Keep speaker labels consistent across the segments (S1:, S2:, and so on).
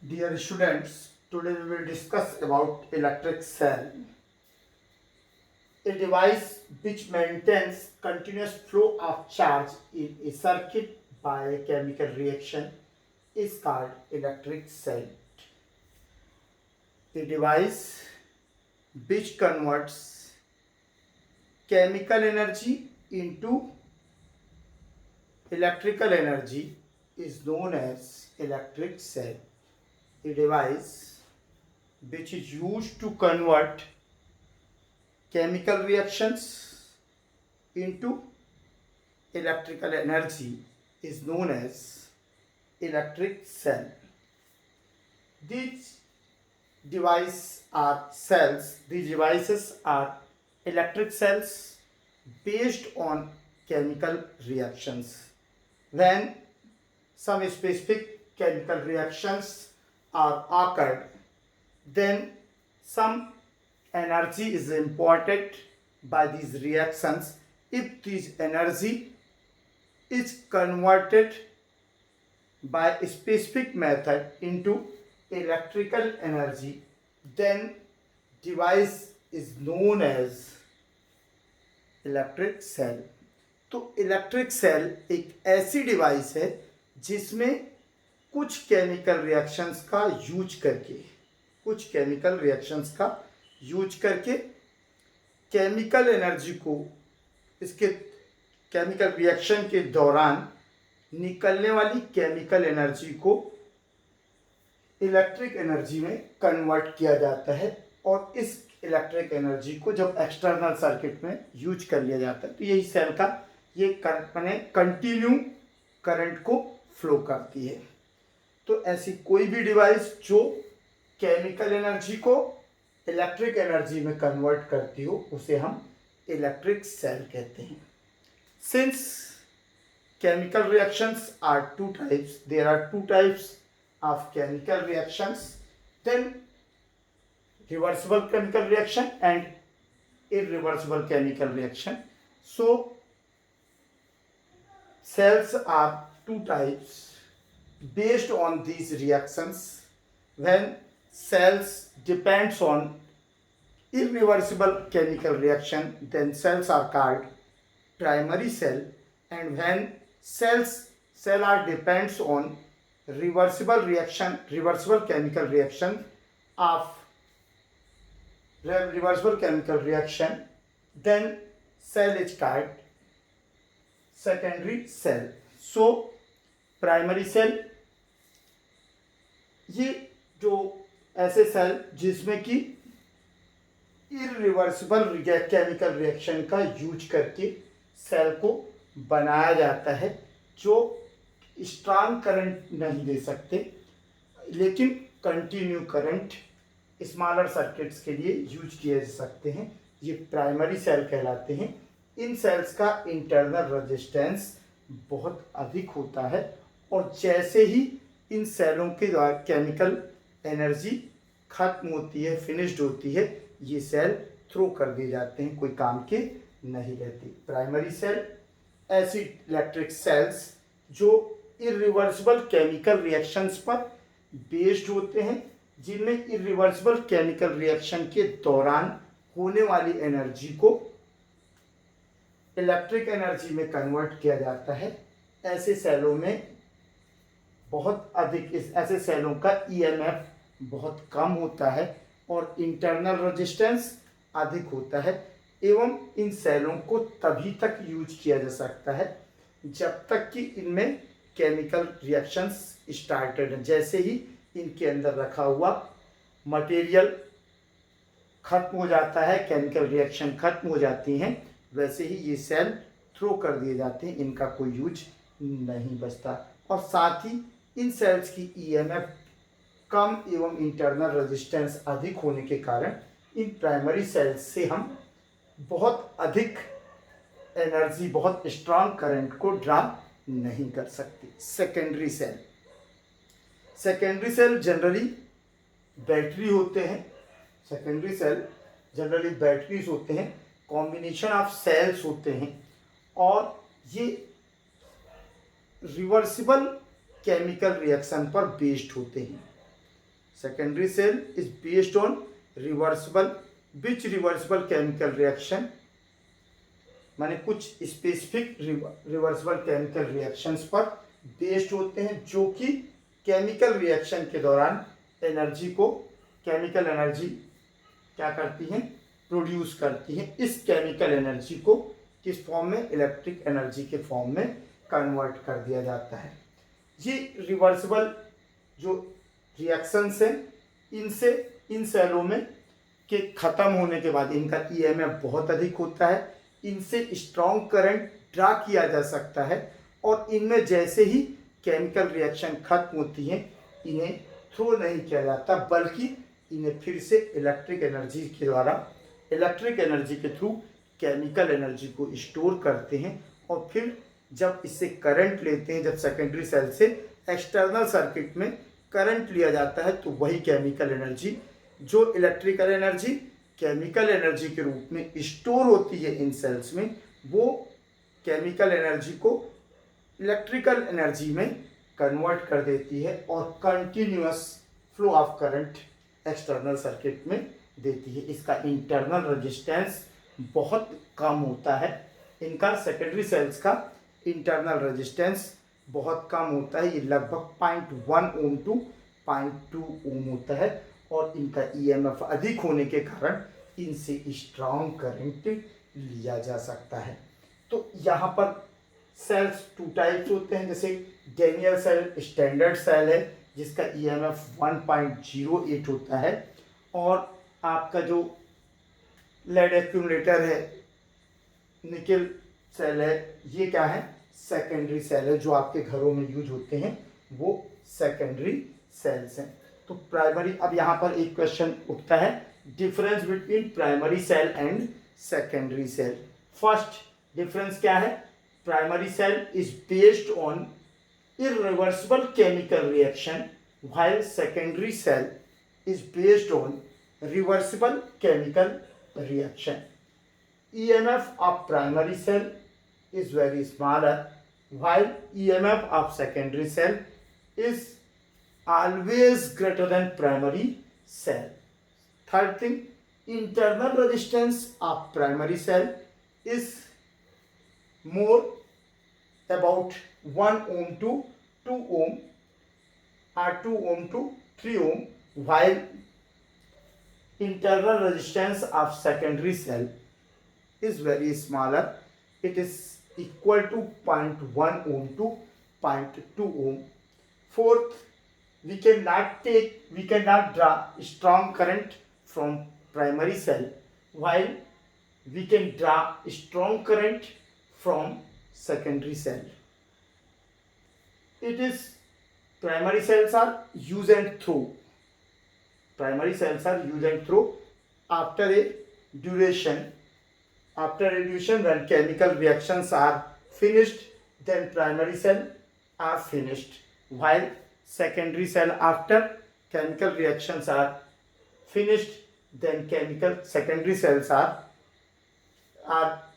S1: Dear students, today we will discuss about electric cell, a device which maintains continuous flow of charge in a circuit by a chemical reaction is called electric cell. The device which converts chemical energy into electrical energy is known as electric cell. A device which is used to convert chemical reactions into electrical energy is known as electric cell. These these devices are electric cells based on chemical reactions. When some specific chemical reactions are occurred, then some energy is imported by these reactions. If this energy is converted by a specific method into electrical energy, then device is known as electric cell. तो electric cell एक ऐसी device है जिसमें कुछ chemical reactions का use करके chemical energy को इसके केमिकल रिएक्शन के दौरान निकलने वाली केमिकल एनर्जी को इलेक्ट्रिक एनर्जी में कन्वर्ट किया जाता है और इस इलेक्ट्रिक एनर्जी को जब एक्सटर्नल सर्किट में यूज कर लिया जाता है तो यही सेल का ये कंटिन्यू करंट को फ्लो करती है. तो ऐसी कोई भी डिवाइस जो केमिकल एनर्जी को इलेक्ट्रिक एनर्जी में कन्वर्ट करती हो उसे हम इलेक्ट्रिक सेल कहते हैं. Since chemical reactions are two types, there are two types of chemical reactions, then reversible chemical reaction and irreversible chemical reaction. So cells are two types based on these reactions. When cells depends on irreversible chemical reaction, then cells are called primary cell, and when cell are depends on reversible chemical reaction, then cell is called secondary cell. So primary cell ये जो ऐसे cell जिसमें कि irreversible chemical reaction का use करके cell को बनाया जाता है, जो स्ट्रांग करंट नहीं दे सकते लेकिन कंटिन्यू करंट स्मॉलर सर्किट्स के लिए यूज किए जा सकते हैं. ये प्राइमरी सेल कहलाते हैं. इन सेल्स का इंटरनल रेजिस्टेंस बहुत अधिक होता है और जैसे ही इन सेलों के द्वारा केमिकल एनर्जी खत्म होती है, फिनिश्ड होती है, ये सेल थ्रो कर दिए जाते हैं, कोई काम के नहीं रहती. प्राइमरी सेल ऐसी इलेक्ट्रिक सेल्स जो इरिवर्सिबल केमिकल रिएक्शंस पर बेस्ड होते हैं, जिनमें इरिवर्सिबल केमिकल रिएक्शन के दौरान होने वाली एनर्जी को इलेक्ट्रिक एनर्जी में कन्वर्ट किया जाता है. ऐसे सेलों में ऐसे सेलों का ईएमएफ बहुत कम होता है और इंटरनल रेजिस्टेंस अधिक होता है, एवं इन सेलों को तभी तक यूज किया जा सकता है जब तक कि इनमें केमिकल रिएक्शंस स्टार्टेड हैं. जैसे ही इनके अंदर रखा हुआ मटेरियल खत्म हो जाता है, केमिकल रिएक्शन खत्म हो जाती हैं, वैसे ही ये सेल थ्रो कर दिए जाते हैं, इनका कोई यूज नहीं बचता. और साथ ही इन सेल्स की ईएमएफ कम एवं इंटरनल रेजिस्टेंस अधिक होने के कारण इन प्राइमरी सेल्स से हम बहुत अधिक एनर्जी, बहुत स्ट्रांग करंट को ड्रा नहीं कर सकते. सेकेंडरी सेल जनरली बैटरी होते हैं. सेकेंडरी सेल जनरली बैटरीज होते हैं, कॉम्बिनेशन ऑफ सेल्स होते हैं और ये रिवर्सिबल केमिकल रिएक्शन पर बेस्ड होते हैं. Secondary cell is based on reversible, which reversible chemical reaction, माने कुछ स्पेसिफिक रिवर्सिबल केमिकल रिएक्शंस पर बेस्ड होते हैं, जो कि केमिकल रिएक्शन के दौरान एनर्जी को, केमिकल एनर्जी क्या करती हैं, प्रोड्यूस करती हैं। इस केमिकल एनर्जी को किस फॉर्म में, इलेक्ट्रिक एनर्जी के फॉर्म में कन्वर्ट कर दिया जाता है। ये रिवर्सिबल जो रिएक्शंस हैं, इनसे इन सेलों में के ख़त्म होने के बाद इनका ईएमएफ बहुत अधिक होता है, इनसे स्ट्रॉन्ग करंट ड्रा किया जा सकता है, और इनमें जैसे ही केमिकल रिएक्शन खत्म होती है इन्हें थ्रो नहीं किया जाता, बल्कि इन्हें फिर से इलेक्ट्रिक एनर्जी के द्वारा, इलेक्ट्रिक एनर्जी के थ्रू केमिकल एनर्जी को स्टोर करते हैं, और फिर जब इससे करंट लेते हैं, जब सेकेंडरी सेल से एक्सटर्नल सर्किट में करंट लिया जाता है, तो वही केमिकल एनर्जी, जो इलेक्ट्रिकल एनर्जी केमिकल एनर्जी के रूप में स्टोर होती है इन सेल्स में, वो केमिकल एनर्जी को इलेक्ट्रिकल एनर्जी में कन्वर्ट कर देती है और continuous flow of current external circuit में देती है। इसका इंटरनल रेजिस्टेंस बहुत कम होता है, इनका सेकेंडरी सेल्स का इंटरनल रेजिस्टेंस बहुत कम होता है, ये लगभग 0.1 ओम टू 0.2 ओम होता है, और इनका ईएमएफ अधिक होने के कारण इनसे स्ट्रॉन्ग करंट लिया जा सकता है। तो यहाँ पर सेल्स 2 टाइप्स होते हैं, जैसे डेनियल सेल स्टैंडर्ड सेल है जिसका ईएमएफ 1.08 होता है, और आपका जो लेड एक्यूमुलेटर है, निकल सेल है, ये क्या है, सेकेंडरी सेल है, जो आपके घरों में यूज होते हैं, वो सेकेंडरी सेल्स हैं। तो प्राइमरी, अब यहाँ पर एक क्वेश्चन उठता है, difference between primary cell and secondary cell. First difference क्या है, primary cell is based on irreversible chemical reaction while secondary cell is based on reversible chemical reaction. EMF of primary cell is very smaller while EMF of secondary cell is always greater than primary cell. Third thing, internal resistance of primary cell is more, about 1 ohm to 2 ohm or 2 ohm to 3 ohm, while internal resistance of secondary cell is very smaller, it is equal to 0.1 ohm to 0.2 ohm. Fourth, we cannot draw strong current from primary cell, while we can draw strong current from secondary cell. It is, primary cells are use and throw. Primary cells are use and throw after a duration. After a duration, when chemical reactions are finished, then primary cell are finished. While secondary cell, after chemical reactions are finished, then secondary cells are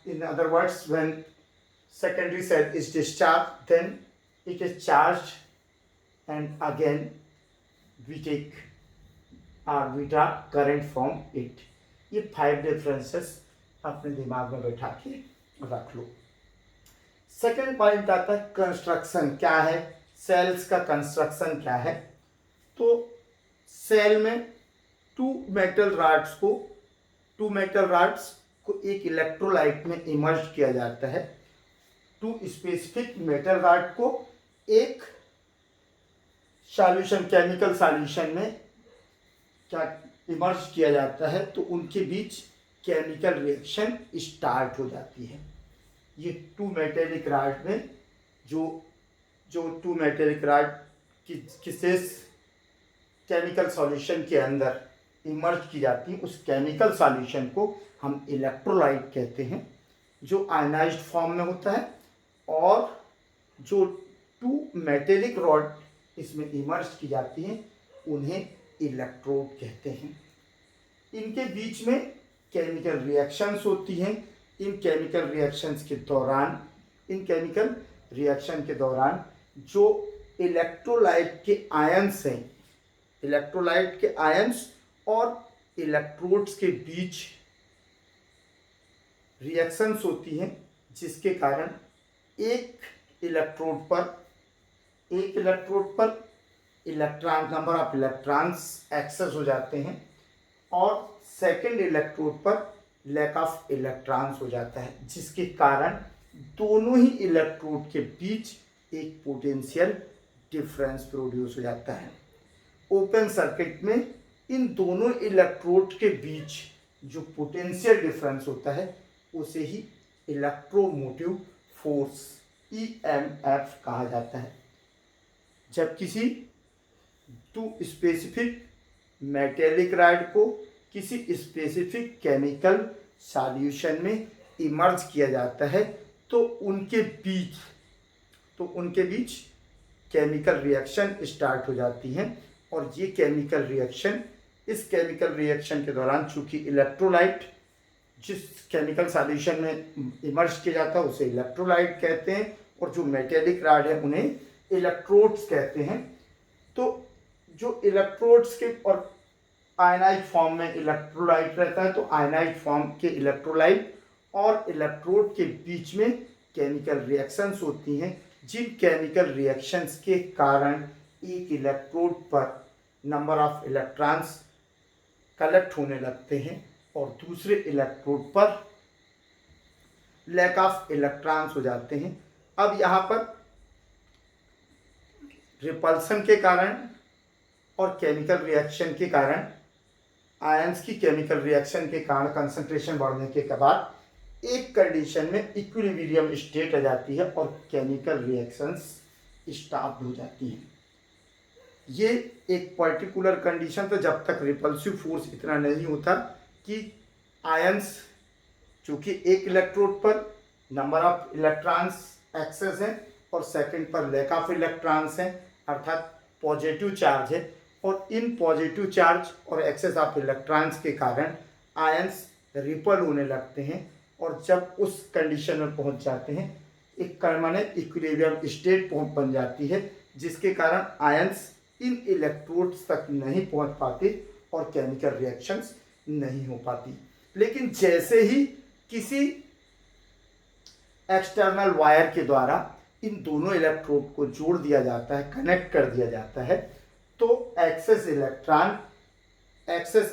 S1: in other words, when secondary cell is discharged, then it is charged, and again we take or we draw current from it. ये 5 differences अपने दिमाग में बैठा के रख लो। Second point आता है construction क्या है, सेल्स का कंस्ट्रक्शन क्या है। तो सेल में टू मेटल रॉड्स को एक इलेक्ट्रोलाइट में इमर्ज किया जाता है। टू स्पेसिफिक मेटल रॉड को एक सॉल्यूशन, केमिकल सॉल्यूशन में क्या इमर्ज किया जाता है, तो उनके बीच केमिकल रिएक्शन स्टार्ट हो जाती है। ये टू मेटेलिक रॉड में जो टू मेटेलिक रॉड किसी केमिकल सॉल्यूशन के अंदर इमर्ज की जाती है, उस केमिकल सॉल्यूशन को हम इलेक्ट्रोलाइट कहते हैं, जो आयनाइज्ड फॉर्म में होता है, और जो टू मेटेलिक रॉड इसमें इमर्ज की जाती हैं उन्हें इलेक्ट्रोड कहते हैं। इनके बीच में केमिकल रिएक्शंस होती हैं। इन केमिकल रिएक्शन के दौरान जो इलेक्ट्रोलाइट के आयंस हैं, इलेक्ट्रोलाइट के आयंस और इलेक्ट्रोड्स के बीच रिएक्शंस होती हैं, जिसके कारण एक इलेक्ट्रोड पर electron number of electrons excess हो जाते हैं और सेकंड इलेक्ट्रोड पर लैक ऑफ इलेक्ट्रॉन्स हो जाता है, जिसके कारण दोनों ही इलेक्ट्रोड के बीच एक पोटेंशियल डिफरेंस प्रोड्यूस हो जाता है। ओपन सर्किट में इन दोनों इलेक्ट्रोड के बीच जो पोटेंशियल डिफरेंस होता है उसे ही इलेक्ट्रोमोटिव फोर्स EMF कहा जाता है। जब किसी टू स्पेसिफिक मेटेलिक रॉड को किसी स्पेसिफिक केमिकल सॉल्यूशन में इमर्ज किया जाता है तो उनके बीच केमिकल रिएक्शन स्टार्ट हो जाती हैं और ये केमिकल रिएक्शन के दौरान चूंकि इलेक्ट्रोलाइट जिस केमिकल सॉल्यूशन में इमर्ज किया जाता है उसे इलेक्ट्रोलाइट कहते हैं और जो मेटेलिक रॉड है उन्हें इलेक्ट्रोड्स कहते हैं। तो जो इलेक्ट्रोड्स के और आयनाइड फॉर्म में इलेक्ट्रोलाइट रहता है, तो आयनाइड फॉर्म के इलेक्ट्रोलाइट और इलेक्ट्रोड के बीच में केमिकल रिएक्शंस होती हैं, जिन केमिकल रिएक्शंस के कारण एक इलेक्ट्रोड पर नंबर ऑफ इलेक्ट्रॉन्स कलेक्ट होने लगते हैं और दूसरे इलेक्ट्रोड पर लैक ऑफ इलेक्ट्रॉन्स हो जाते हैं। अब यहाँ पर रिपल्सन के कारण और केमिकल रिएक्शन के कारण आयंस की केमिकल रिएक्शन के कारण कंसंट्रेशन बढ़ने के बाद एक कंडीशन में इक्विलिब्रियम स्टेट आ जाती है और केमिकल रिएक्शंस स्टॉप हो जाती हैं। ये एक पर्टिकुलर कंडीशन तो जब तक रिपल्सिव फोर्स इतना नहीं होता कि आयंस चूँकि एक इलेक्ट्रोड पर नंबर ऑफ इलेक्ट्रॉन्स एक्सेस हैं और सेकंड पर लैक ऑफ इलेक्ट्रॉन्स हैं, अर्थात पॉजिटिव चार्ज है, और इन पॉजिटिव चार्ज और एक्सेस ऑफ इलेक्ट्रॉन्स के कारण आयंस रिपल होने लगते हैं और जब उस कंडीशन में पहुंच जाते हैं एक परमानेंट इक्विलिब्रियम स्टेट बन जाती है, जिसके कारण आयंस इन इलेक्ट्रोड्स तक नहीं पहुंच पाते और केमिकल रिएक्शंस नहीं हो पाती। लेकिन जैसे ही किसी एक्सटर्नल वायर के द्वारा इन दोनों इलेक्ट्रोड को जोड़ दिया जाता है, कनेक्ट कर दिया जाता है, तो एक्सेस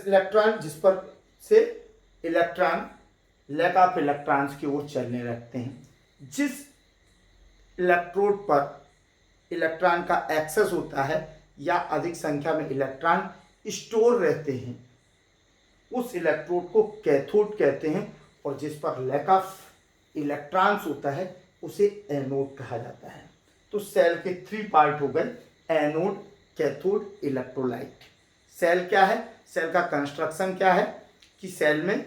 S1: इलेक्ट्रॉन जिस पर से इलेक्ट्रॉन लैक ऑफ इलेक्ट्रॉन्स की ओर चलने लगते हैं। जिस इलेक्ट्रोड पर इलेक्ट्रॉन का एक्सेस होता है या अधिक संख्या में इलेक्ट्रॉन स्टोर रहते हैं उस इलेक्ट्रोड को कैथोड कहते हैं और जिस पर लैक ऑफ इलेक्ट्रॉन्स होता है उसे एनोड कहा जाता है। तो सेल के 3 पार्ट हो गए, एनोड, कैथोड, इलेक्ट्रोलाइट। सेल क्या है? सेल का कंस्ट्रक्शन क्या है कि सेल में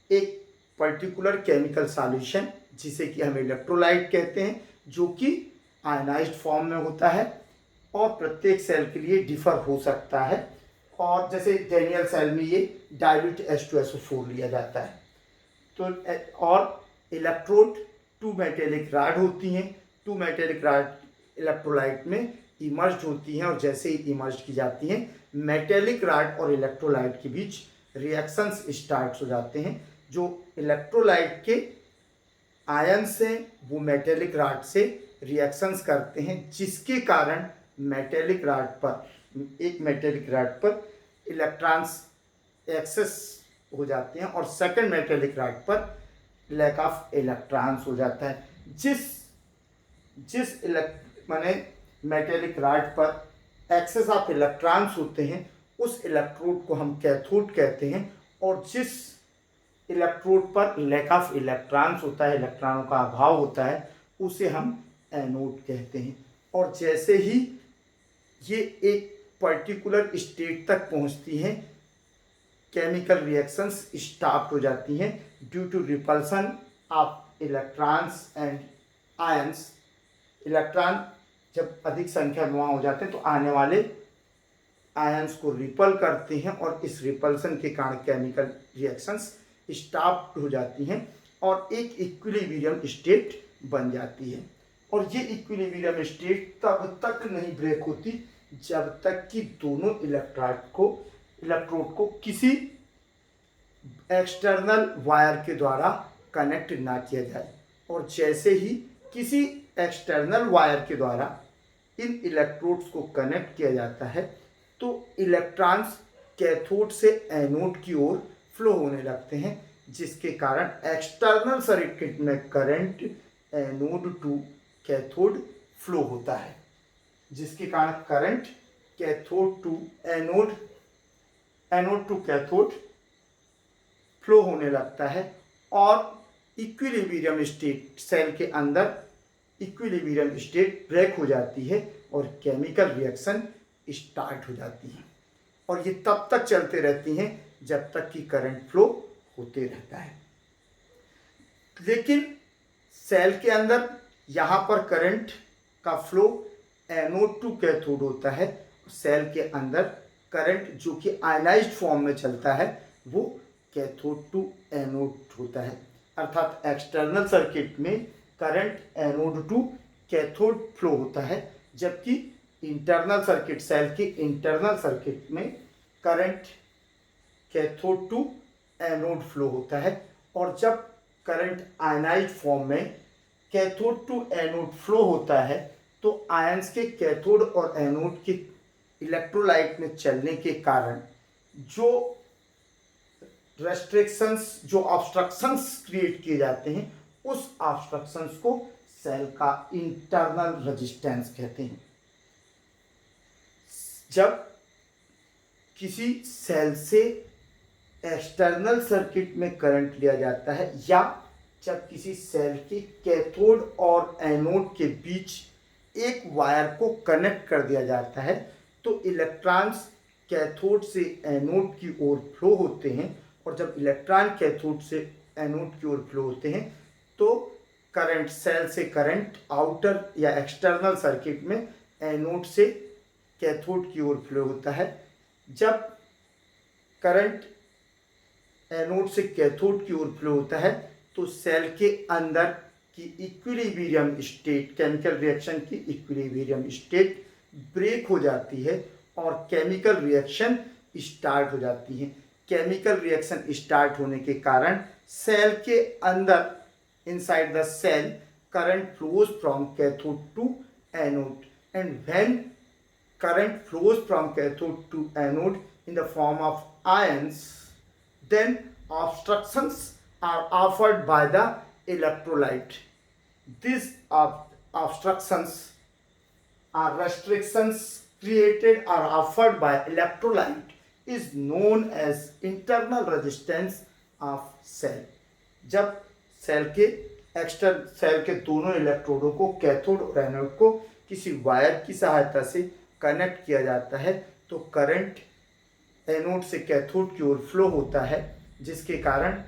S1: एक पर्टिकुलर केमिकल सॉल्यूशन जिसे कि हम इलेक्ट्रोलाइट कहते हैं जो कि आयनाइज्ड फॉर्म में होता है और प्रत्येक सेल के लिए डिफर हो सकता है, और जैसे डेनियल सेल में ये डाइल्यूट H2SO4 लिया जाता है। तो और इलेक्ट्रोड 2 मेटेलिक रॉड होती हैं, 2 मेटेलिक रॉड इलेक्ट्रोलाइट में इमर्ज होती हैं और जैसे ही इमर्ज की जाती हैं मेटेलिक रॉड और इलेक्ट्रोलाइट के बीच रिएक्शंस स्टार्ट हो जाते हैं। जो इलेक्ट्रोलाइट के आयंस हैं वो मेटेलिक रॉड से रिएक्शंस करते हैं, जिसके कारण मेटेलिक रॉड पर इलेक्ट्रॉन्स एक्सेस हो जाते हैं और सेकंड मेटेलिक रॉड पर लैक ऑफ इलेक्ट्रॉन्स हो जाता है। जिस माने मेटेलिक रॉड पर एक्सेस ऑफ इलेक्ट्रॉन्स होते हैं उस इलेक्ट्रोड को हम कैथोड कहते हैं और जिस इलेक्ट्रोड पर लैक ऑफ इलेक्ट्रॉन्स होता है, इलेक्ट्रॉनों का अभाव होता है, उसे हम एनोड कहते हैं। और जैसे ही ये एक पर्टिकुलर स्टेट तक पहुंचती हैं केमिकल रिएक्शंस स्टॉप हो जाती हैं due to repulsion of electrons and ions. Electron जब अधिक संख्या में वहाँ हो जाते हैं तो आने वाले आयंस को रिपल करते हैं और इस रिपल्सन के कारण केमिकल रिएक्शंस स्टॉप हो जाती हैं और एक इक्विलिब्रियम स्टेट बन जाती है। और ये इक्विलिब्रियम स्टेट तब तक नहीं ब्रेक होती जब तक कि दोनों इलेक्ट्रोड को किसी एक्सटर्नल वायर के द्वारा कनेक्ट ना किया जाए। और जैसे ही किसी एक्सटर्नल वायर के द्वारा इन इलेक्ट्रोड्स को कनेक्ट किया जाता है तो इलेक्ट्रॉन्स कैथोड से एनोड की ओर फ्लो होने लगते हैं, जिसके कारण एक्सटर्नल सर्किट में current anode to cathode flow होता है, जिसके कारण current cathode to anode, anode to cathode flow होने लगता है और इक्विलिब्रियम स्टेट, सेल के अंदर इक्विलिब्रियम स्टेट ब्रेक हो जाती है और केमिकल रिएक्शन स्टार्ट हो जाती है। और ये तब तक चलते रहती हैं जब तक कि करंट फ्लो होते रहता है। लेकिन सेल के अंदर यहाँ पर करंट का फ्लो एनोड टू कैथोड होता है। सेल के अंदर करंट जो कि आयनाइज्ड फॉर्म में चलता है वो कैथोड टू एनोड होता है। अर्थात एक्सटर्नल सर्किट में current anode to cathode flow होता है, जबकि इंटरनल सर्किट, सेल के इंटरनल सर्किट में current cathode to anode flow होता है। और जब करंट आयनाइज्ड फॉर्म में कैथोड टू एनोड फ्लो होता है तो आयंस के कैथोड और एनोड के इलेक्ट्रोलाइट में चलने के कारण जो रेस्ट्रिक्शंस, जो ऑब्स्ट्रक्शंस क्रिएट किए जाते हैं, उस ऑब्स्ट्रक्शंस को सेल का इंटरनल रेजिस्टेंस कहते हैं। जब किसी सेल से एक्सटर्नल सर्किट में करंट लिया जाता है या जब किसी सेल के कैथोड और एनोड के बीच एक वायर को कनेक्ट कर दिया जाता है तो इलेक्ट्रॉन्स कैथोड से एनोड की ओर फ्लो होते हैं। और जब इलेक्ट्रॉन कैथोड से एनोड की ओर फ्लो होते हैं तो करंट, सेल से करंट आउटर या एक्सटर्नल सर्किट में एनोड से कैथोड की ओर फ्लो होता है। जब करंट एनोड से कैथोड की ओर फ्लो होता है तो सेल के अंदर की इक्विलिब्रियम स्टेट, केमिकल रिएक्शन की इक्विलिब्रियम स्टेट ब्रेक हो जाती है और केमिकल रिएक्शन स्टार्ट हो जाती है। केमिकल रिएक्शन स्टार्ट होने के कारण सेल के अंदर, inside the cell, current flows from cathode to anode, and when current flows from cathode to anode in the form of ions, then obstructions are offered by the electrolyte. These obstructions are restrictions created or offered by electrolyte is known as internal resistance of cell. जब cell के दोनों इलेक्ट्रोडों को, cathode और anode को, किसी wire की सहायता से कनेक्ट किया जाता है तो करंट एनोड से कैथोड की ओर फ्लो होता है, जिसके कारण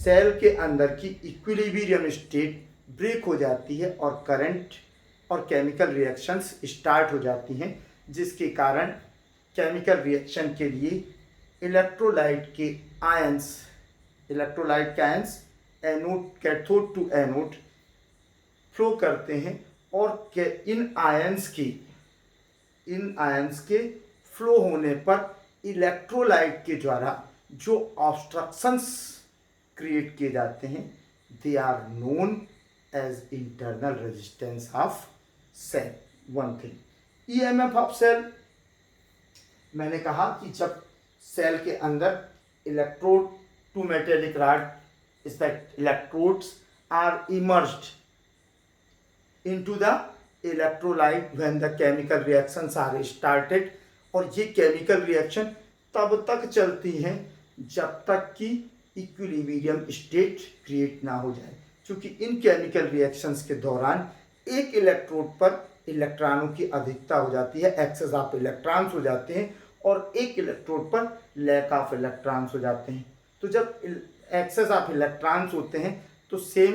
S1: सेल के अंदर की इक्विलिब्रियम स्टेट ब्रेक हो जाती है और करंट और केमिकल रिएक्शंस स्टार्ट हो जाती हैं, जिसके कारण केमिकल रिएक्शन के लिए इलेक्ट्रोलाइट के ions anode, cathode to anode flow करते हैं और इन आयंस के फ्लो होने पर इलेक्ट्रोलाइट के द्वारा जो ऑब्स्ट्रक्शंस क्रिएट किए जाते हैं they are known as internal resistance of cell. One thing, EMF of cell, मैंने कहा कि जब सेल के अंदर electrode to metallic rod, is that electrodes are immersed into the electrolyte when the chemical reactions are started। और ये chemical reaction तब तक चलती हैं जब तक कि इक्विलिब्रियम स्टेट क्रिएट ना हो जाए, क्योंकि इन केमिकल रिएक्शंस के दौरान एक इलेक्ट्रोड पर इलेक्ट्रॉनों की अधिकता हो जाती है, एक्सेस ऑफ इलेक्ट्रॉन्स हो जाते हैं, और एक इलेक्ट्रोड पर लैक ऑफ इलेक्ट्रॉन्स हो जाते हैं। तो जब एक्सेस ऑफ इलेक्ट्रॉन्स होते हैं तो सेम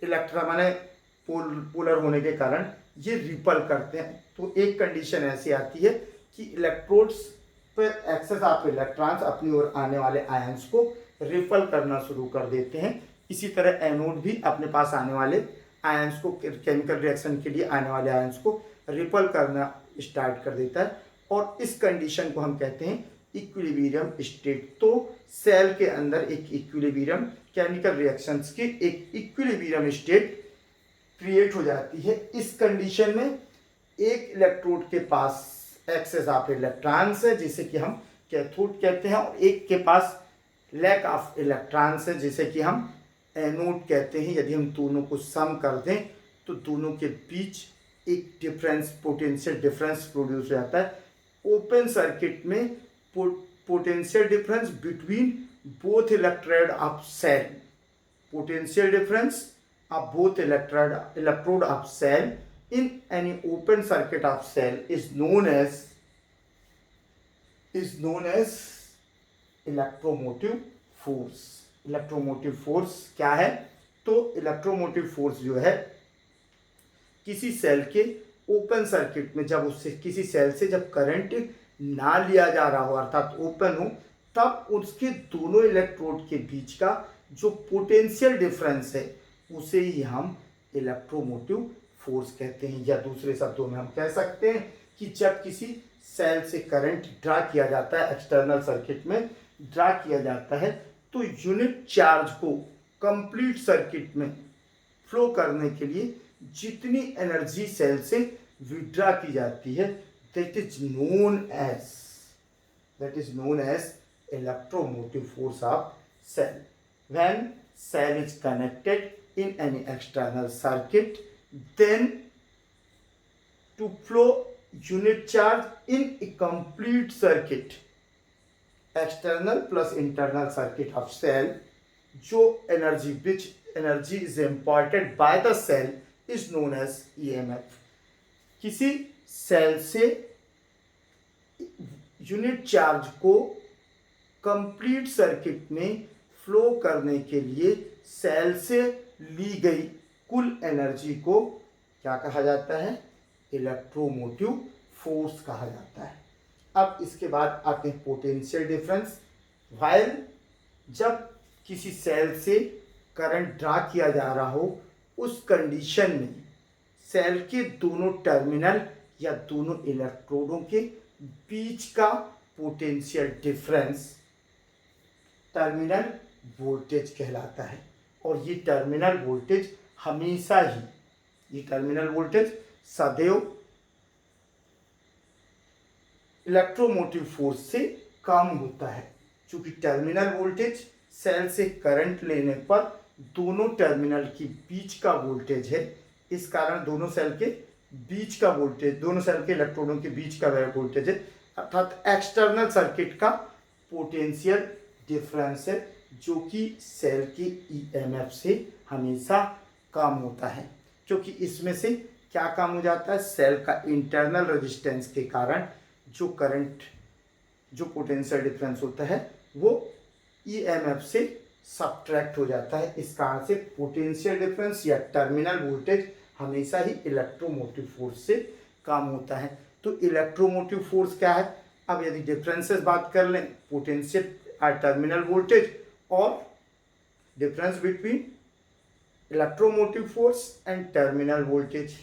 S1: इलेक्ट्रॉन माने पोलर होने के कारण ये रिपल करते हैं। तो एक कंडीशन ऐसी आती है कि इलेक्ट्रोड्स पर एक्सेस ऑफ इलेक्ट्रॉन्स अपनी ओर आने वाले आयंस को रिपल करना शुरू कर देते हैं। इसी तरह एनोड भी अपने पास आने वाले आयंस को, केमिकल रिएक्शन के लिए आने वाले आयंस को रिपल करना स्टार्ट कर देता है और इस कंडीशन को हम कहते हैं इक्विलिब्रियम स्टेट। तो सेल के अंदर एक इक्विलिब्रियम केमिकल रिएक्शंस की एक इक्विलिब्रियम स्टेट क्रिएट हो जाती है। इस कंडीशन में एक इलेक्ट्रोड के पास एक्सेस ऑफ इलेक्ट्रॉन्स है जिसे कि हम कैथोड कहते हैं और एक के पास लैक ऑफ इलेक्ट्रॉन्स है जिसे कि हम एनोड कहते हैं। यदि हम दोनों को सम कर दें तो दोनों के बीच एक डिफरेंस, पोटेंशियल डिफरेंस प्रोड्यूस हो जाता है। ओपन सर्किट में potential difference between both electrode of cell, potential difference of both electrode of cell in any open circuit of cell is known as electromotive force. Electromotive force क्या है? तो electromotive force जो है किसी cell के open circuit में जब उससे किसी सेल से जब करंट ना लिया जा रहा हो अर्थात ओपन हो, तब उसके दोनों इलेक्ट्रोड के बीच का जो पोटेंशियल डिफरेंस है उसे ही हम इलेक्ट्रोमोटिव फोर्स कहते हैं। या दूसरे शब्दों में हम कह सकते हैं कि जब किसी सेल से करंट ड्रा किया जाता है, एक्सटर्नल सर्किट में ड्रा किया जाता है, तो यूनिट चार्ज को कंप्लीट सर्किट में फ्लो करने के लिए जितनी एनर्जी सेल से विड्रा की जाती है that is known as electromotive force of cell. When cell is connected in any external circuit, then to flow unit charge in a complete circuit, external plus internal circuit of cell, जो energy which energy is imparted by the cell is known as EMF। किसी cell से unit charge को complete circuit में flow करने के लिए cell से ली गई कुल एनर्जी को क्या कहा जाता है? इलेक्ट्रोमोटिव फोर्स कहा जाता है। अब इसके बाद आते हैं पोटेंशियल डिफरेंस। वाइल जब किसी सेल से करंट ड्रा किया जा रहा हो उस कंडीशन में सेल के दोनों टर्मिनल या दोनों इलेक्ट्रोडों के बीच का पोटेंशियल डिफरेंस टर्मिनल वोल्टेज कहलाता है। और ये टर्मिनल वोल्टेज हमेशा ही, ये टर्मिनल वोल्टेज सदैव इलेक्ट्रोमोटिव फोर्स से कम होता है। क्योंकि टर्मिनल वोल्टेज सेल से करंट लेने पर दोनों टर्मिनल के बीच का वोल्टेज है, इस कारण दोनों सेल के बीच का वोल्टेज, दोनों सेल के इलेक्ट्रोडों के बीच का वोल्टेज है, अर्थात एक्सटर्नल सर्किट का पोटेंशियल डिफरेंस है जो कि सेल के ईएमएफ से हमेशा कम होता है। क्योंकि इसमें से क्या कम हो जाता है? सेल का इंटरनल रेजिस्टेंस के कारण जो करंट, जो पोटेंशियल डिफरेंस होता है वो ईएमएफ से सब्ट्रैक्ट हो जाता है। इस कारण से पोटेंशियल डिफरेंस या टर्मिनल वोल्टेज हमेशा ही इलेक्ट्रोमोटिव फोर्स से कम होता है। तो इलेक्ट्रोमोटिव फोर्स क्या है? अब यदि डिफरेंसेस बात कर लें, पोटेंशियल टर्मिनल वोल्टेज और difference between electromotive force and terminal voltage,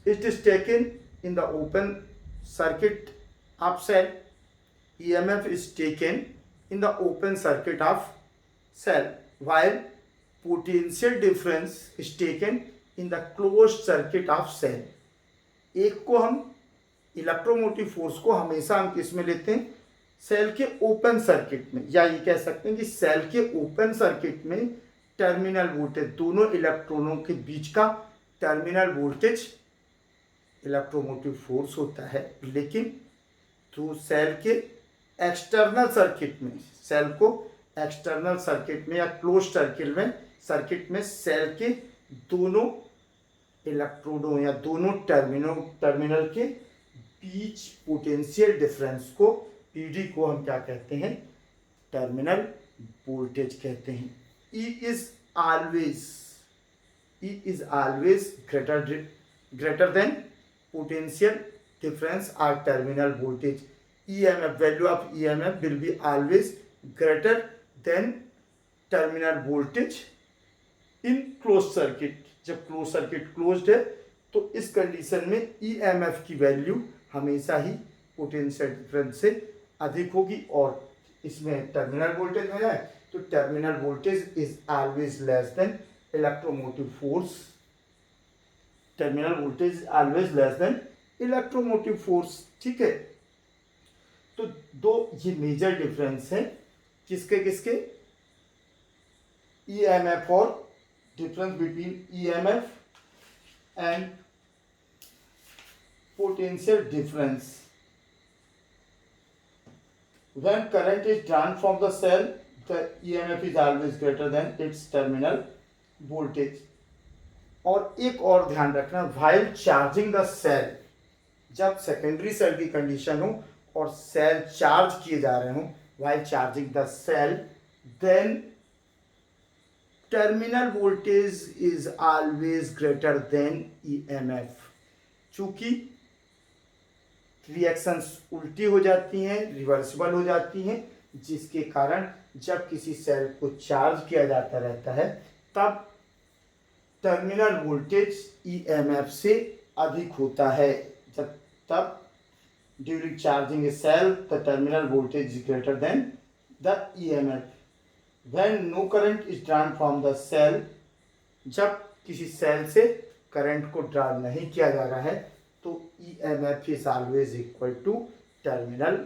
S1: it is taken in the open circuit of cell, EMF is taken in the open circuit of cell while potential difference is taken in the closed circuit of cell। एक को हम electromotive force को हमेशा हम किस में लेते हैं? सेल के ओपन सर्किट में, या ये कह सकते हैं कि सेल के ओपन सर्किट में टर्मिनल वोल्टेज, दोनों इलेक्ट्रॉनों के बीच का टर्मिनल वोल्टेज इलेक्ट्रोमोटिव फोर्स होता है। लेकिन तो सेल के एक्सटर्नल सर्किट में, सेल को एक्सटर्नल सर्किट में या क्लोज सर्किट में सेल के दोनों इलेक्ट्रोडों या दोनों टर्मिनल के बीच पोटेंशियल डिफरेंस को, पीडी को हम क्या कहते हैं? टर्मिनल वोल्टेज कहते हैं। E is always greater than potential difference or terminal voltage। EMF, value of EMF will be always greater than terminal voltage in closed circuit। जब क्लोज सर्किट क्लोज्ड है तो इस कंडीशन में ईएमएफ की value हमेशा ही potential difference से अधिक होगी। और इसमें टर्मिनल वोल्टेज में जाए तो terminal voltage is always less then electromotive force. Terminal voltage is always less then electromotive force. ठीक है, तो दो ये मेजर डिफरेंस है किसके किसके, ईएमएफ और difference between EMF and potential difference. When current is drawn from the cell, the EMF is always greater than its terminal voltage. और एक और ध्यान रखना, while charging the cell, जब सेकेंडरी सेल की कंडीशन हो और सेल चार्ज किए जा रहे हो, while charging the cell, then terminal voltage is always greater than EMF. चूंकि रिएक्शंस उल्टी हो जाती हैं, रिवर्सिबल हो जाती हैं, जिसके कारण जब किसी सेल को चार्ज किया जाता रहता है तब टर्मिनल वोल्टेज ईएमएफ से अधिक होता है। जब तब during charging a cell the terminal voltage is greater than the EMF. When no current is drawn from the cell, जब किसी सेल से करंट को ड्रा नहीं किया जा रहा है तो EMF is always equal to terminal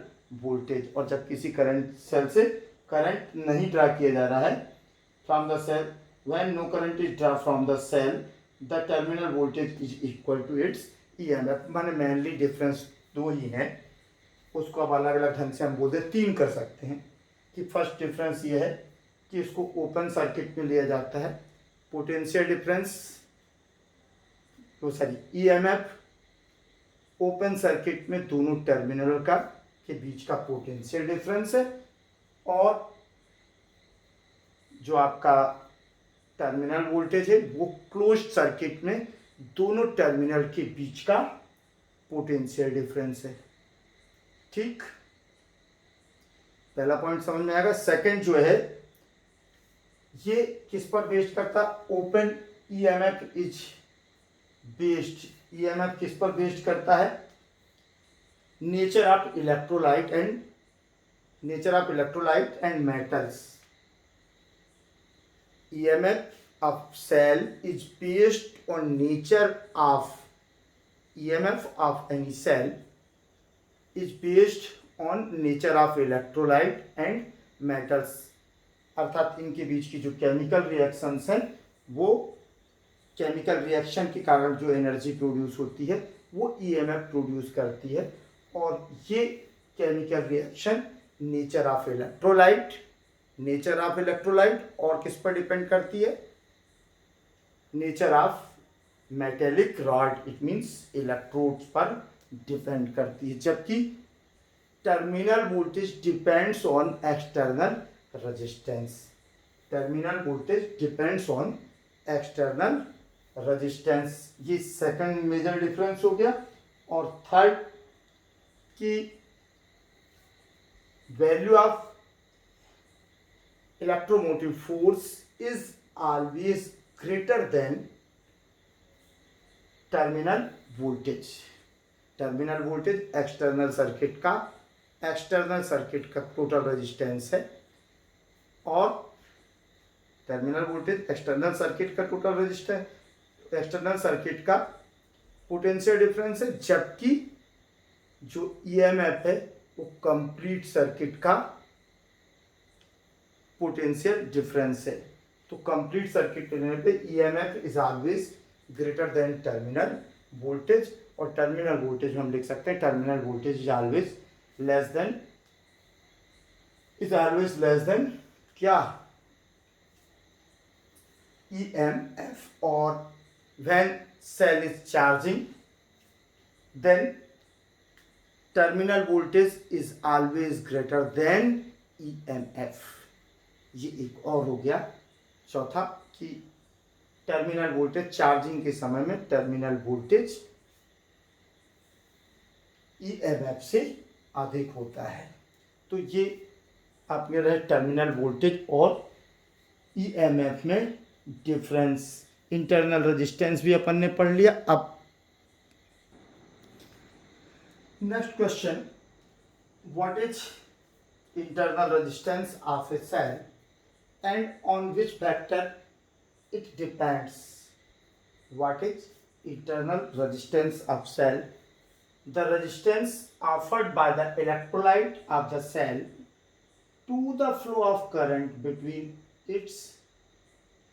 S1: voltage. और जब किसी करंट सेल से करंट नहीं ड्रा किया जा रहा है from the cell, when no current is draw from the cell the terminal voltage is equal to its EMF। माने मेनली डिफरेंस दो ही हैं, उसको अब अलग अलग ढंग से हम बोलते तीन कर सकते हैं। कि फर्स्ट डिफरेंस ये है कि इसको ओपन सर्किट में लिया जाता है, पोटेंशियल डिफरेंस तो सॉरी EMF ओपन सर्किट में दोनों टर्मिनल का के बीच का पोटेंशियल डिफरेंस है, और जो आपका टर्मिनल वोल्टेज है वो क्लोज्ड सर्किट में दोनों टर्मिनल के बीच का पोटेंशियल डिफरेंस है। ठीक, पहला पॉइंट समझ में आएगा। सेकंड जो है ये किस पर बेस्ड करता, open EMF is based, EMF किस पर बेस्ड करता है, nature of electrolyte and metals. EMF of cell is based on nature of EMF of any cell is based on nature of electrolyte and metals। अर्थात इनके बीच की जो chemical reactions हैं वो केमिकल रिएक्शन के कारण जो एनर्जी प्रोड्यूस होती है वो EMF प्रोड्यूस करती है। और ये chemical reaction nature of electrolyte और किस पर डिपेंड करती है, nature of metallic rod, it means electrodes पर डिपेंड करती है। जबकि terminal voltage depends on external resistance. Terminal voltage depends on external resistance. ये सेकंड मेजर डिफरेंस हो गया। और थर्ड की value of electromotive force is always greater than terminal voltage. Terminal voltage external circuit का total resistance है, और terminal voltage external circuit का total resistance, external circuit का पोटेंशियल डिफरेंस है। जबकि जो EMF है वो कंप्लीट सर्किट का पोटेंशियल डिफरेंस है। तो कंप्लीट सर्किट लेने पे EMF is always greater than terminal voltage. और टर्मिनल वोल्टेज हम लिख सकते हैं terminal voltage is always less than क्या, EMF। और when cell is charging then terminal voltage is always greater than EMF। ये एक और हो गया चौथा कि टर्मिनल वोल्टेज चार्जिंग के समय में टर्मिनल वोल्टेज EMF से अधिक होता है। तो ये आपके रहे टर्मिनल वोल्टेज और EMF में डिफरेंस। इंटरनल रेजिस्टेंस भी अपन ने पढ़ लिया। अब Next question, what is internal resistance of a cell and on which factor it depends? What is internal resistance of cell? The resistance offered by the electrolyte of the cell to the flow of current between its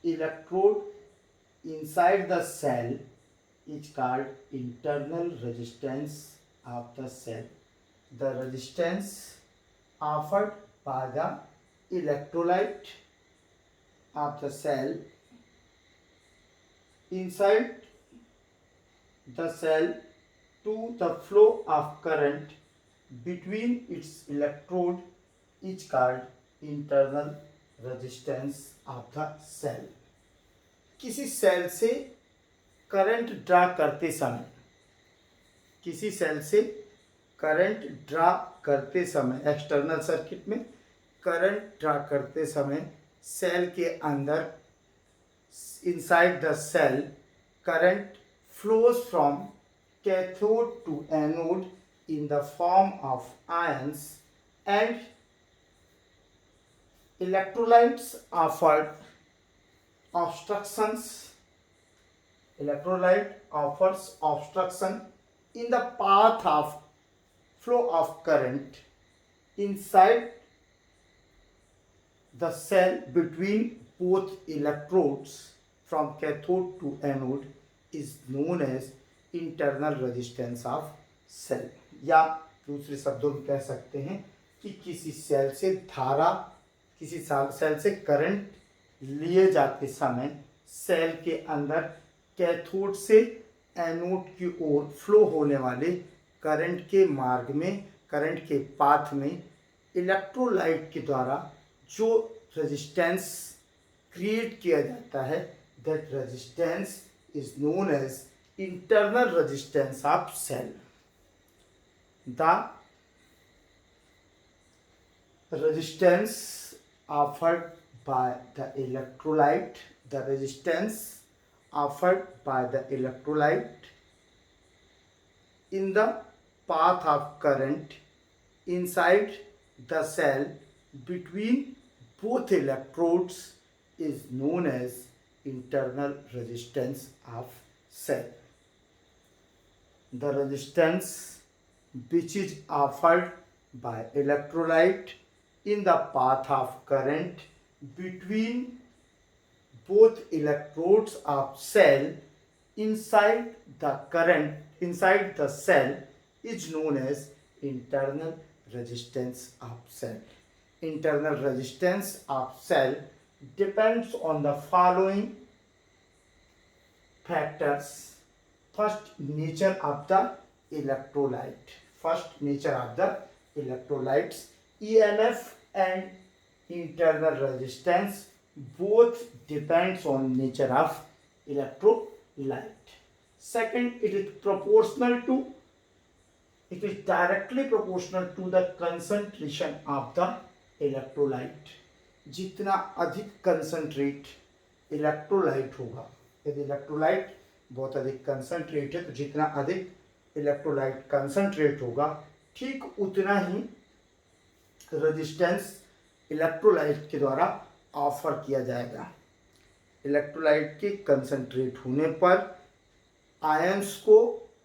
S1: electrode inside the cell is called internal resistance of the cell. The resistance offered by the electrolyte of the cell inside the cell to the flow of current between its electrode is called internal resistance of the cell. किसी cell से current draw करते समय किसी cell से current draw करते समय external circuit में current draw करते समय सेल के अंदर inside the cell current flows from cathode to anode in the form of ions and electrolytes offered obstructions. Electrolyte offers obstruction in the path of flow of current inside the cell between both electrodes from cathode to anode is known as internal resistance of cell. या दूसरे शब्दों में कह सकते हैं कि किसी cell से धारा किसी सेल से करंट लिए जाते समय सेल के अंदर कैथोड से एनोड की ओर फ्लो होने वाले करंट के मार्ग में करंट के पाथ में इलेक्ट्रोलाइट के द्वारा जो रेजिस्टेंस क्रिएट किया जाता है that resistance is known as internal resistance of cell. The resistance offered by the electrolyte in the path of current inside the cell between both electrodes is known as internal resistance of cell. The resistance which is offered by electrolyte in the path of current between both electrodes of cell inside the cell is known as internal resistance of cell. Internal resistance of cell depends on the following factors. First, nature of the electrolyte. EMF and internal resistance both depends on nature of electrolyte. Second, it is directly proportional to the concentration of the electrolyte. जितना अधिक concentrate electrolyte होगा, यदि electrolyte बहुत अधिक concentrate है तो जितना अधिक इलेक्ट्रोलाइट कंसंट्रेट होगा ठीक उतना ही रेजिस्टेंस इलेक्ट्रोलाइट के द्वारा ऑफर किया जाएगा. इलेक्ट्रोलाइट के कंसंट्रेट होने पर आयंस को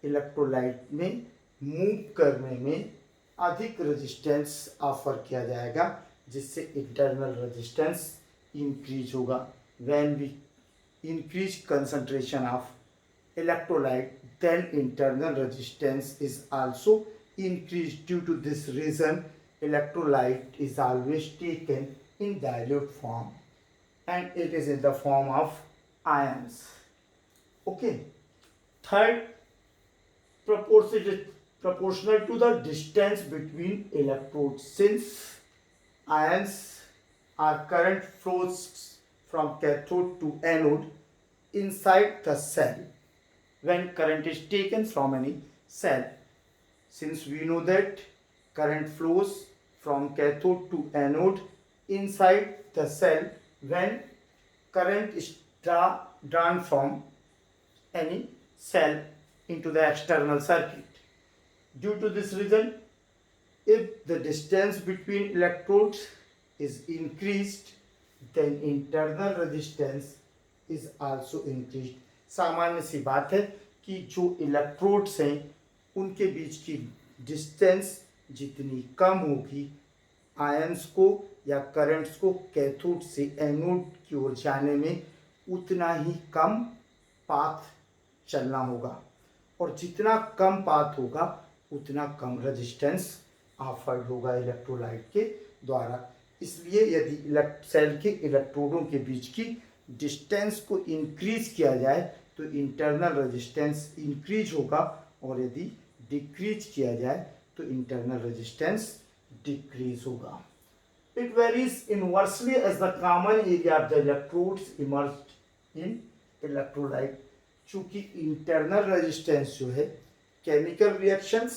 S1: इलेक्ट्रोलाइट में मूव करने में अधिक रेजिस्टेंस ऑफर किया जाएगा जिससे इंटरनल रेजिस्टेंस इंक्रीज होगा. When we increase concentration of electrolyte then internal resistance is also increased. Due to this reason electrolyte is always taken in dilute form and it is in the form of ions. Okay. Third, proportional to the distance between electrodes. Since ions are current flows from cathode to anode inside the cell when current is taken from any cell. Since we know that current flows from cathode to anode inside the cell when current is drawn from any cell into the external circuit. Due to this reason, if the distance between electrodes is increased, then internal resistance is also increased. सामान्य सी बात है कि जो electrodes हैं उनके बीच की distance जितनी कम होगी, आयंस को या करंट्स को कैथोड से एनोड की ओर जाने में उतना ही कम पाथ चलना होगा, और जितना कम पाथ होगा उतना कम रेजिस्टेंस ऑफर्ड होगा इलेक्ट्रोलाइट के द्वारा। इसलिए यदि सेल के इलेक्ट्रोडों के बीच की डिस्टेंस को इंक्रीज किया जाए तो इंटरनल रेजिस्टेंस इंक्रीज होगा, और यदि डिक्रीज किया जाए तो इंटरनल रेजिस्टेंस डिक्रीज होगा। It varies inversely as the common area of the electrodes immersed in electrolyte. चूँकि इंटरनल रेजिस्टेंस जो है केमिकल रिएक्शंस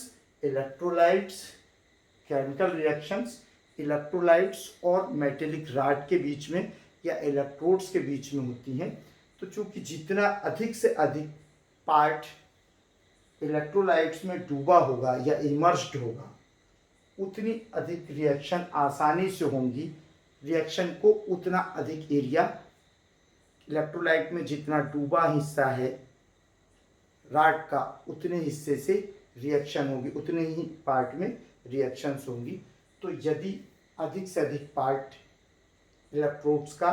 S1: इलेक्ट्रोलाइट्स और मेटेलिक रॉड के बीच में या इलेक्ट्रोड्स के बीच में होती हैं, तो चूँकि जितना अधिक से अधिक पार्ट इलेक्ट्रोलाइट्स में डूबा होगा या इमर्स्ड होगा, उतनी अधिक रिएक्शन आसानी से होंगी। रिएक्शन को उतना अधिक एरिया, इलेक्ट्रोलाइट में जितना डूबा हिस्सा है रॉड का, उतने हिस्से से रिएक्शन होगी, उतने ही पार्ट में रिएक्शंस होंगी। तो यदि अधिक से अधिक पार्ट इलेक्ट्रोड्स का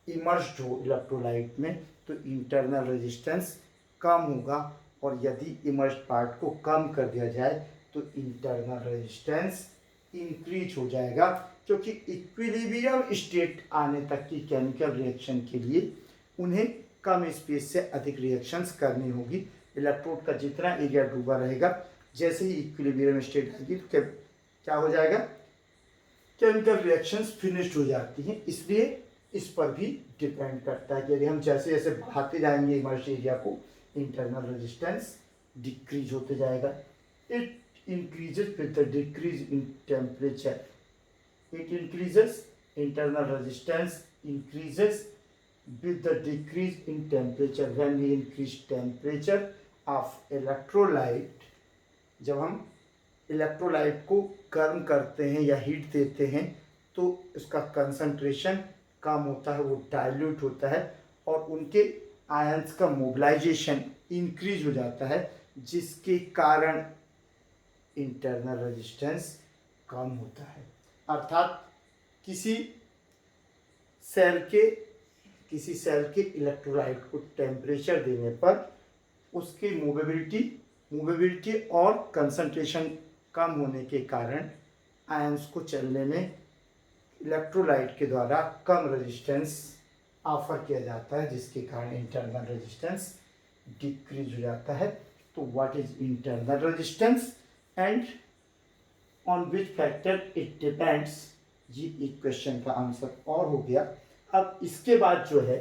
S1: इमर्स्ड हो इलेक्ट्रोलाइट में तो इंटरनल रेजिस्टेंस कम होगा, और यदि इमर्स्ड पार्ट को कम कर दिया जाए तो इंटरनल रेजिस्टेंस इंक्रीज हो जाएगा, क्योंकि इक्विलिब्रियम स्टेट आने तक की केमिकल रिएक्शन के लिए उन्हें कम स्पेस से अधिक रिएक्शंस करनी होगी। इलेक्ट्रोड का जितना एरिया डूबा रहेगा, जैसे ही इक्विलिब्रियम स्टेट आएगी तो क्या हो जाएगा, केमिकल रिएक्शंस फिनिश्ड हो जाती हैं। इसलिए इस पर भी डिपेंड करता है कि यदि हम जैसे जैसे बढ़ाते जाएंगे इमर्स्ड एरिया को, इंटरनल रेजिस्टेंस डिक्रीज होते जाएगा। It increases with the decrease in temperature. It increases, internal resistance increases with the decrease in temperature. When we increase temperature of electrolyte, जब हम इलेक्ट्रोलाइट को गर्म करते हैं या हीट देते हैं तो उसका कंसंट्रेशन कम होता है, वो डाइल्यूट होता है, और उनके आयंस का मोबिलाइजेशन इंक्रीज हो जाता है, जिसके कारण इंटरनल रेजिस्टेंस कम होता है। अर्थात किसी सेल के इलेक्ट्रोलाइट को टेम्परेचर देने पर उसकी मूवेबिलिटी और कंसंट्रेशन कम होने के कारण आयंस को चलने में इलेक्ट्रोलाइट के द्वारा कम रेजिस्टेंस ऑफर किया जाता है, जिसके कारण इंटरनल रेजिस्टेंस डिक्रीज हो जाता है। तो what is internal resistance and on which factor it depends, ये एक क्वेश्चन का आंसर और हो गया। अब इसके बाद जो है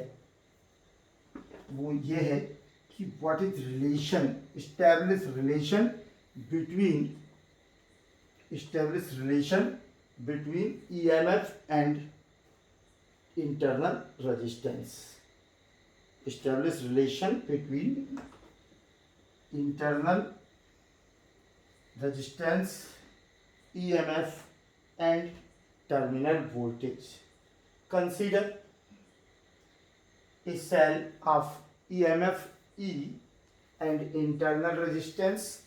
S1: वो ये है कि what is relation, establish relation between EMF and internal resistance. Establish relation between internal resistance, EMF and terminal voltage. Consider a cell of EMF E and internal resistance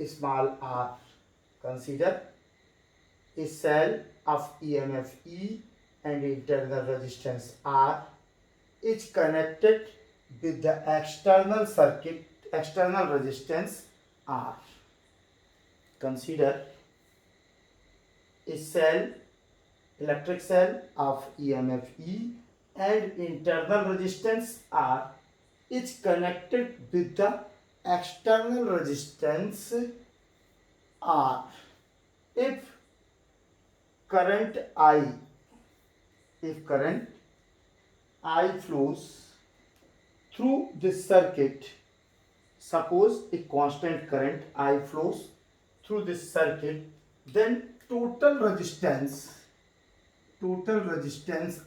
S1: small r. Consider a cell of EMF E and internal resistance R is connected with the external resistance R. Consider a electric cell of EMF E and internal resistance R is connected with the external resistance R. If current I flows through this circuit, suppose a constant current I flows through this circuit, then total resistance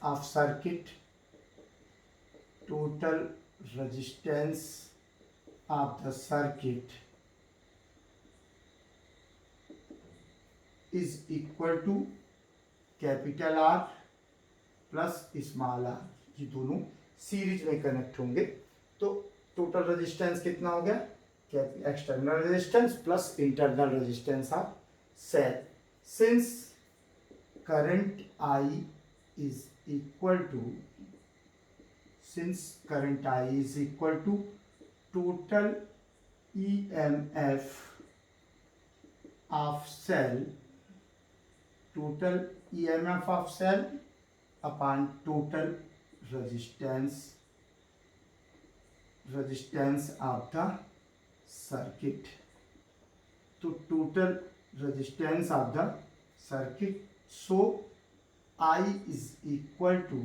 S1: of circuit, total resistance of the circuit is equal to capital R plus small R, ये दोनों series में connect होंगे। तो total resistance कितना हो गया? External resistance plus internal resistance of cell. Since current I is equal to total EMF of cell, upon total resistance of the circuit। तो total resistance of the circuit, so I is equal to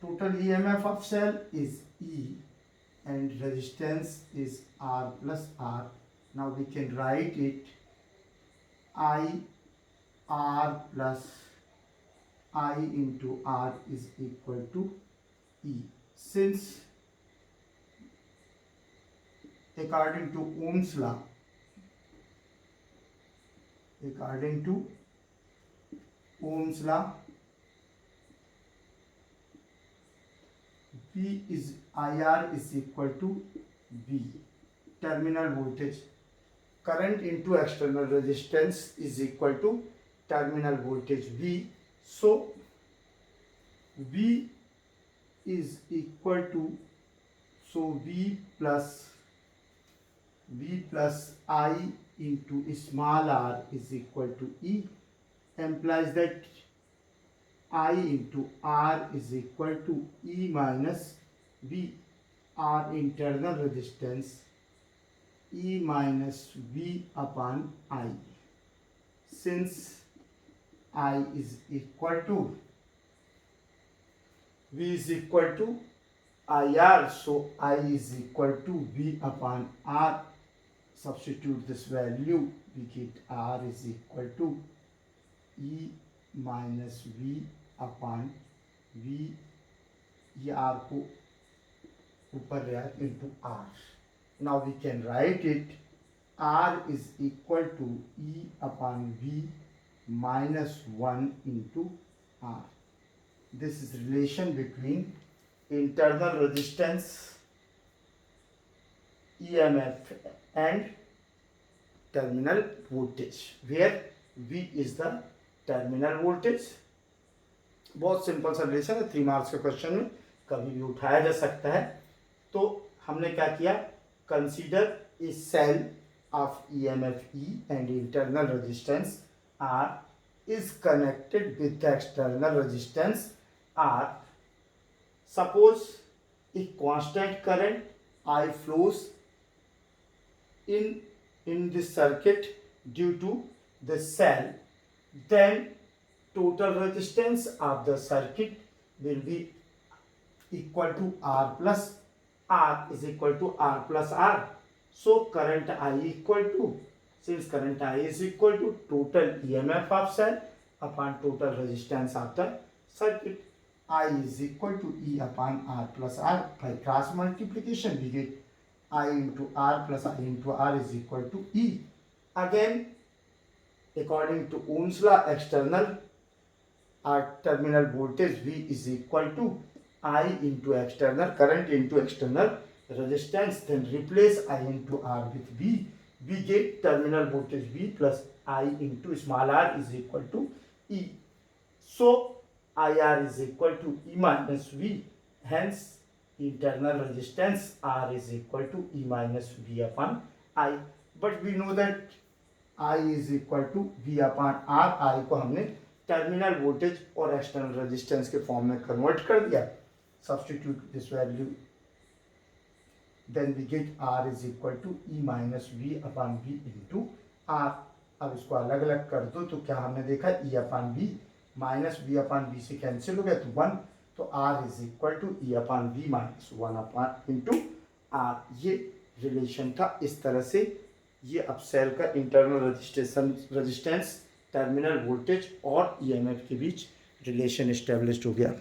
S1: total EMF of cell is E and resistance is R plus R. Now we can write it I R plus I into R is equal to E. Since according to Ohm's law, V is IR is equal to V, terminal voltage. Current into external resistance is equal to terminal voltage V. So V is equal to, V plus I into small r is equal to E, implies that I into R is equal to E minus V, R internal resistance, E minus V upon I. Since I is equal to, V is equal to IR, so I is equal to V upon R. Substitute this value, we get R is equal to E minus V upon V, ये R को ऊपर ले आए into R. Now we can write it, R is equal to E upon V minus 1 into R. This is relation between internal resistance EMF and terminal voltage, where V is the terminal voltage। बहुत simple सा relation है, 3 marks के question में कभी भी उठाया जा सकता है। तो हमने क्या किया, consider a cell of EMF E and internal resistance R is connected with the external resistance R। Suppose a constant current I flows in this circuit due to the cell, then total resistance of the circuit will be equal to R plus R is equal to R plus R. So current I equal to, since current I is equal to total EMF of cell upon total resistance of the circuit, I is equal to E upon R plus R. By cross multiplication we get I into R plus I into R is equal to E. Again, according to Ohm's law, external or terminal voltage V is equal to I into external current into external resistance. Then replace I into R with V. We get terminal voltage V plus I into small r is equal to E. So IR is equal to E minus V. Hence internal resistance R is equal to E minus V upon I. But we know that I is equal to V upon R. I को हमने terminal voltage और external resistance के form में convert कर दिया। Substitute this value, then we get R is equal to E minus V upon V into R। अब इसको अलग अलग कर दो तो क्या हमने देखा, E upon V minus V upon V से कैंसिल हो गया तो 1, तो R is equal to E upon V minus 1 upon into R। ये रिलेशन था। इस तरह से ये अब सेल का इंटरनल रेजिस्टेंस, टर्मिनल वोल्टेज और ईएमएफ के बीच रिलेशन एस्टेब्लिश्ड हो गया।